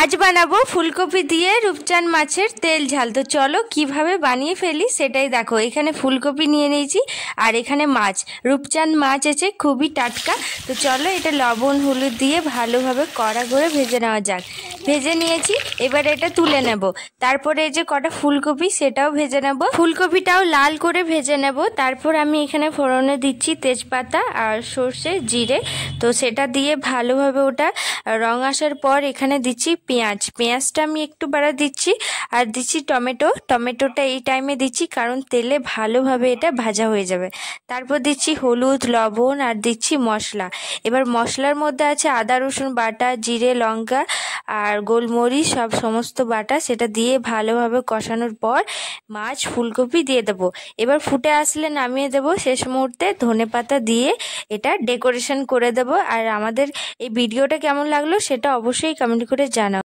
আজ বানাবো ফুলকপি দিয়ে রূপচাঁদ মাছের তেল ঝাল। তো চলো কিভাবে বানিয়ে ফেলি সেটাই দেখো। এখানে ফুলকপি নিয়ে নিয়েছি আর এখানে মাছ, রূপচাঁদ মাছ আছে, খুবই টাটকা। তো চলো এটা লবণ হলুদ দিয়ে ভালোভাবে কড়া করে ভেজে নেওয়া যাক। ভেজে নিয়েছি, এবার এটা তুলে নেব। তারপরে এই যে কটা ফুলকপি সেটাও ভেজে নেব, ফুলকপিটাও লাল করে ভেজে নেব। তারপর আমি এখানে ফোড়নে দিচ্ছি তেজপাতা আর সর্ষে জিরে। তো সেটা দিয়ে ভালোভাবে ওটা রং আসার পর এখানে দিচ্ছি পেঁয়াজটা আমি একটু বাড়া দিচ্ছি, আর দিচ্ছি টমেটোটা এই টাইমে দিচ্ছি কারণ তেলে ভালোভাবে এটা ভাজা হয়ে যাবে। তারপর দিচ্ছি হলুদ লবণ আর দিচ্ছি মশলা। এবার মশলার মধ্যে আছে আদা রসুন বাটা, জিরে লঙ্কা আর গোলমরিচ সমস্ত বাটা, সেটা দিয়ে ভালোভাবে কষানোর পর মাছ ফুলকপি দিয়ে দেবো। এবার ফুটে আসলে নামিয়ে দেবো। শেষ মুহূর্তে ধনেপাতা দিয়ে এটা ডেকোরেশন করে দেবো। আর আমাদের এই ভিডিওটা কেমন লাগলো সেটা অবশ্যই কমেন্ট করে জানাও।